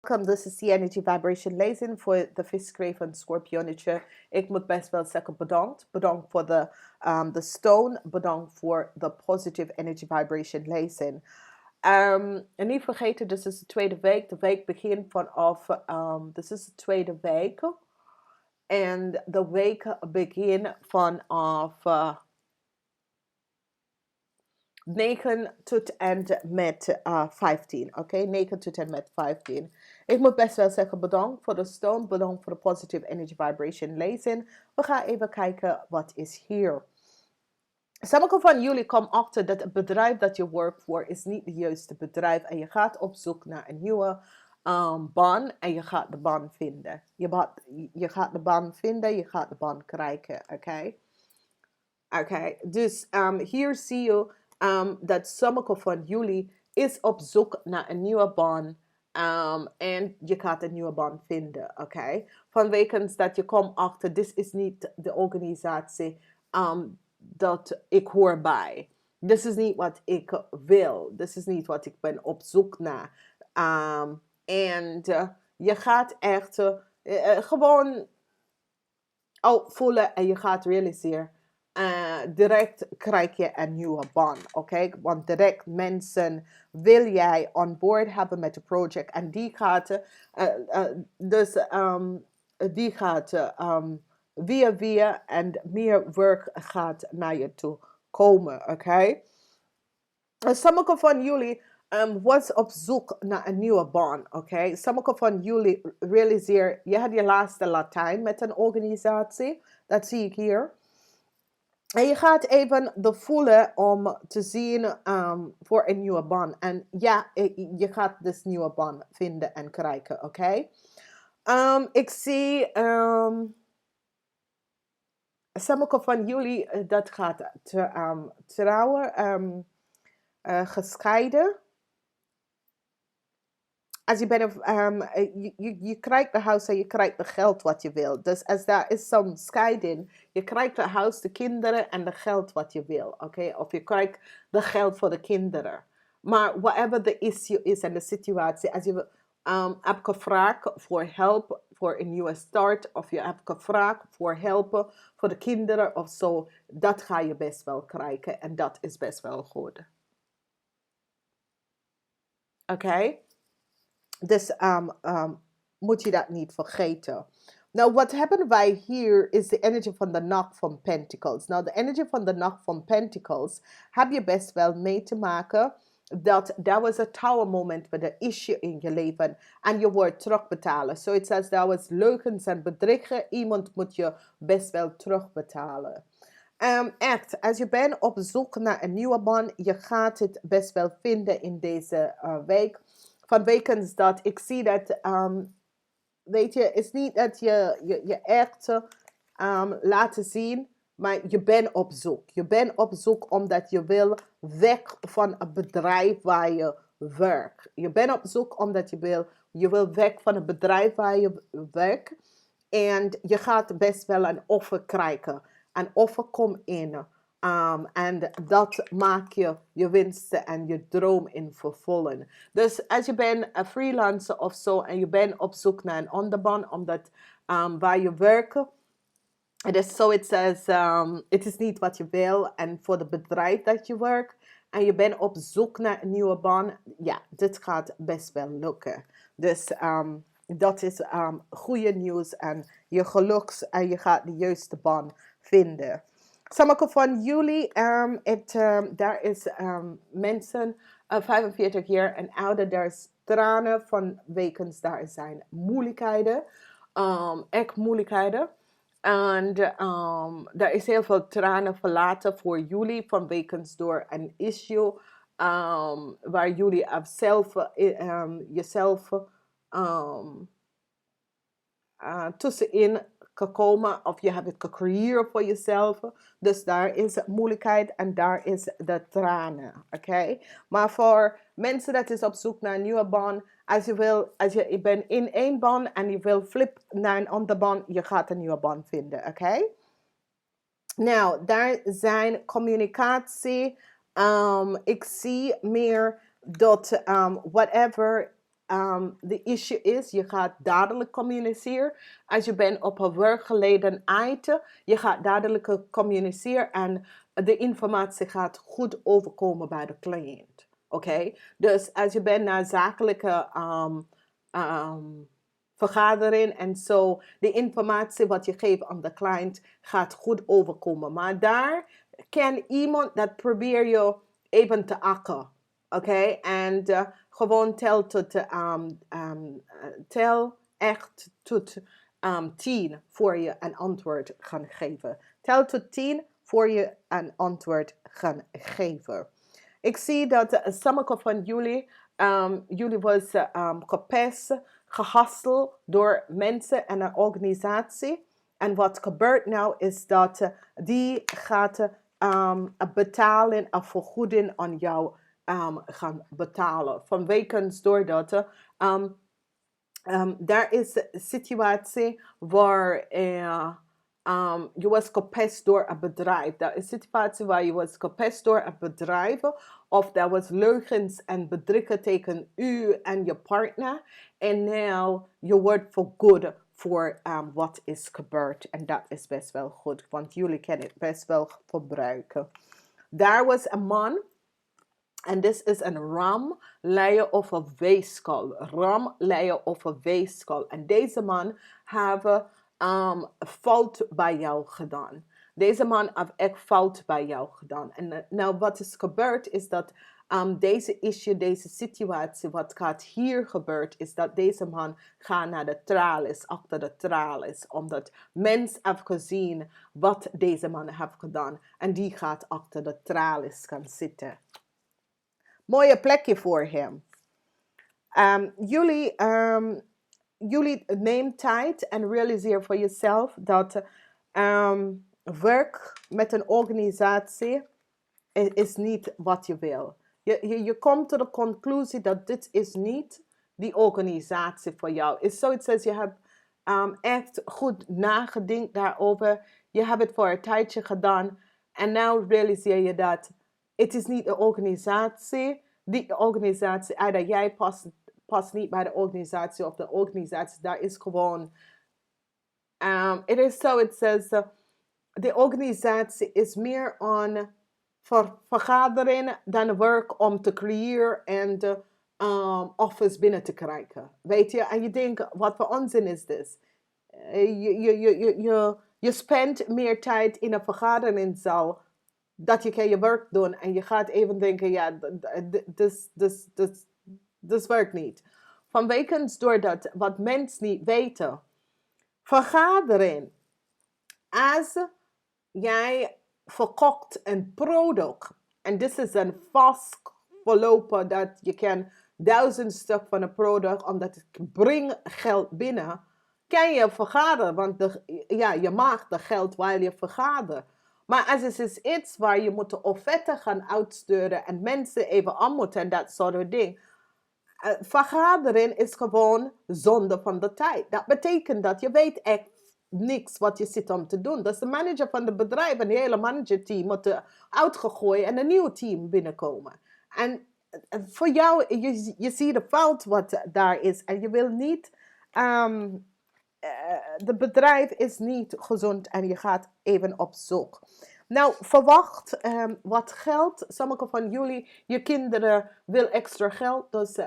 welkom. This is the Energy Vibration Lezing voor de visschreef en scorpionnetje. Ik moet best wel zeggen bedankt. Bedankt voor de stone. Bedankt voor de positive energy vibration lezing. En niet vergeten, dit is de tweede week. De week begint vanaf, dit is de tweede week. En de week begint vanaf 9 tot en met 15. Oké, 9 tot en met 15. Ik moet best wel zeggen bedankt voor de steun. Bedankt voor de positive energy vibration lezing. We gaan even kijken wat is hier. Sommigen van jullie komen achter dat het bedrijf dat je werkt voor is niet het juiste bedrijf. En je gaat op zoek naar een nieuwe baan. En je gaat de baan vinden. Je gaat de baan vinden. Je gaat de baan krijgen. Oké. Oké. Dus hier zie je dat sommige van jullie is op zoek naar een nieuwe baan. En je gaat een nieuwe baan vinden. Oké. Vanwege dat je komt achter. Dit is niet de organisatie dat ik hoor bij. Dit is niet wat ik wil. Dit is niet wat ik ben op zoek naar. En je gaat echt gewoon voelen en je gaat realiseren. Direct krijg je een nieuwe baan, oké? Want direct mensen wil jij on board hebben met het project. En die gaat, die gaat weer en meer werk gaat naar je toe komen, oké? Sommige van jullie was op zoek naar een nieuwe baan, oké? Sommige van jullie realiseer, je had je laatste Latijn met een organisatie. Dat zie ik hier. En je gaat even de voelen om te zien voor een nieuwe baan. En ja, je gaat dus een nieuwe baan vinden en krijgen, oké? Ik zie sommige van jullie dat gaat trouwen, gescheiden. Als je bent, je krijgt de huis en je krijgt het geld wat je wil. Dus als daar is zo'n scheiding, je krijgt het huis, de kinderen en de geld wat je wil. Oké? Of je krijgt de geld voor de kinderen. Maar whatever the issue is en de situatie, als je hebt gevraagd voor hulp voor een nieuwe start, of je hebt gevraagd voor helpen voor de kinderen of zo, dat ga je best wel krijgen en dat is best wel goed. Oké? Dus moet je dat niet vergeten. Nou, wat hebben wij hier is de energy van de nacht van Pentacles. Nou, de energy van de nacht van Pentacles heb je best wel mee te maken dat was een tower moment met een issue in je leven en je wordt terugbetalen. Zoiets als dat was leugens en bedriegen. Iemand moet je best wel terugbetalen. Echt, als je bent op zoek naar een nieuwe baan, je gaat het best wel vinden in deze week. Vanwege dat ik zie dat, weet je, het is niet dat je echt laten zien, maar je bent op zoek. Je bent op zoek omdat je wil weg van een bedrijf waar je werkt. Je bent op zoek omdat je wil weg van een bedrijf waar je werkt. En je gaat best wel een offer krijgen. Een offer komt in. En dat maakt je winsten en je droom in vervullen. Dus als je bent een freelancer of zo en je bent op zoek naar een onderbaan, omdat waar je werkt, het is zoiets als, het is niet wat je wil en voor het bedrijf dat je werkt en je bent op zoek naar een nieuwe baan, ja, dit gaat best wel lukken. Dus dat is goede nieuws en je geluks en je gaat de juiste baan vinden. Sommige van jullie, daar is mensen 45 jaar en ouder, daar is tranen vanwege daar zijn moeilijkheden, echt moeilijkheden. En er is heel veel tranen verlaten voor jullie vanwege door een issue waar jullie zelf jezelf tussenin gekomen of je hebt het gecreëerd voor jezelf. Dus daar is moeilijkheid en daar is de tranen. Oké? Maar voor mensen dat is op zoek naar een nieuwe baan, als je bent in één baan en je wil flip naar een andere baan, je gaat een nieuwe baan vinden. Oké? Nou, daar zijn communicatie. Ik zie meer dat whatever de issue is, je gaat dadelijk communiceren. Als je bent op een werkgelegenheid, je gaat dadelijk communiceren en de informatie gaat goed overkomen bij de cliënt. Oké? Dus als je bent naar zakelijke vergadering en zo, de informatie wat je geeft aan de cliënt gaat goed overkomen. Maar daar kan iemand dat probeer je even te akken. Oké? En gewoon tel echt tot 10 voor je een antwoord gaan geven. Tel tot 10 voor je een antwoord gaan geven. Ik zie dat sommige van jullie was gepest, gehusteld door mensen en een organisatie. En wat gebeurt nou is dat die gaat betalen, een vergoeding aan jou gaan betalen. Vanwege doordat daar is een situatie waar je was gepest door een bedrijf. Dat is een situatie waar je was gepest door een bedrijf. Of dat was leugens en bedriegen tegen u en je partner. En nu je wordt vergoed voor wat is gebeurd. En dat is best wel goed. Want jullie kunnen het best wel gebruiken. Daar was een man. En dit is een ram, leien of een weeskal. Ram, leien of een weeskal. En deze man heeft fout bij jou gedaan. Deze man heeft echt fout bij jou gedaan. En nou wat is gebeurd is dat deze issue, deze situatie, wat gaat hier gebeurt, is dat deze man gaat naar de tralies, achter de tralies. Omdat mens heeft gezien wat deze man heeft gedaan. En die gaat achter de tralies gaan zitten. Mooie plekje voor hem. Jullie neem tijd en realiseer voor jezelf dat werk met een organisatie is niet wat je wil. Je komt tot de conclusie dat dit is niet die organisatie voor jou. Is zoiets als je hebt echt goed nagedacht daarover. Je hebt het voor een tijdje gedaan. En nu realiseer je dat het is niet een organisatie. Die organisatie, either jij past niet bij de organisatie of de organisatie, daar is gewoon... Het is zo, het says, de organisatie is meer aan vergadering dan werk om te creëren en de office binnen te krijgen. Weet je? En je denkt, wat voor onzin is dit? Je spendt meer tijd in een vergaderingzaal dat je kan je werk doen en je gaat even denken, ja, dit werkt niet. Vanwege doordat wat mensen niet weten, vergadering, als jij verkoopt een product, en dit is een vast verlopen dat je kan 1000 stuk van een product, omdat het brengt geld binnen, kan je vergaderen, want je maakt de geld waar je vergadert. Maar als het is iets waar je moet de offerte gaan uitsturen en mensen even aan moeten en dat soort dingen. Vergadering is gewoon zonde van de tijd. Dat betekent dat je weet echt niks wat je zit om te doen. Dus de manager van het bedrijf en het hele managerteam moet uitgegooid en een nieuw team binnenkomen. En voor jou, je ziet de fout wat daar is en je wil niet... de bedrijf is niet gezond en je gaat even op zoek. Nou, verwacht wat geld. Sommige van jullie, je kinderen wil extra geld. Dus,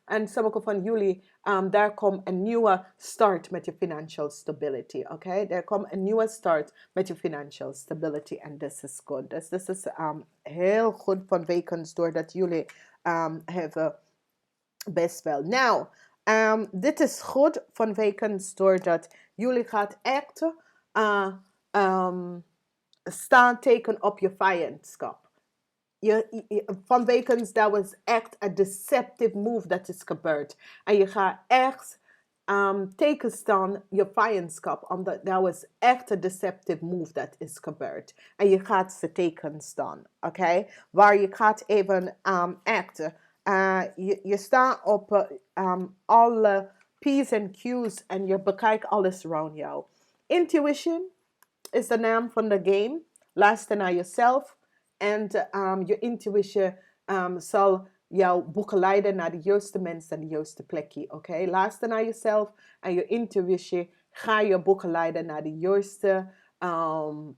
en sommige van jullie, daar komt een nieuwe start met je financial stability. Oké? Daar komt een nieuwe start met je financial stability. En this is good. Dus dit is heel goed vanwege doordat jullie hebben best wel. Nou, dit is goed vanwege doordat jullie gaat echt staan teken op je vijandschap. Vanwege dat was echt een deceptive move dat is gebeurd. En je gaat echt tegenstaan je vijandschap. Omdat dat was echt een deceptive move dat is gebeurd. En je gaat ze tegenstaan. Oké? Waar je gaat even echt... je staat op alle P's en Q's en je bekijkt alles rond jou. Intuition is de naam van de game. Luister naar jezelf en je intuition zal jou boeken leiden naar de juiste mensen en de juiste plekje. Oké? Luister naar jezelf en je intuïtie. Ga je boeken leiden naar de juiste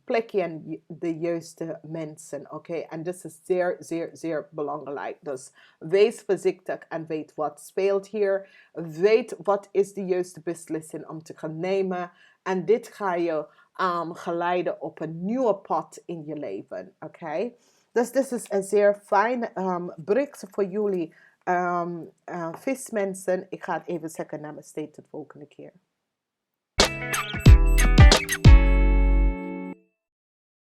plekje en de juiste mensen. Oké? En dat is zeer, zeer, zeer belangrijk. Dus wees voorzichtig en weet wat speelt hier. Weet wat is de juiste beslissing om te gaan nemen. En dit ga je geleiden op een nieuwe pad in je leven. Oké? Dus dit is een zeer fijn bericht voor jullie vismensen. Ik ga het even zeggen, namaste tot de volgende keer.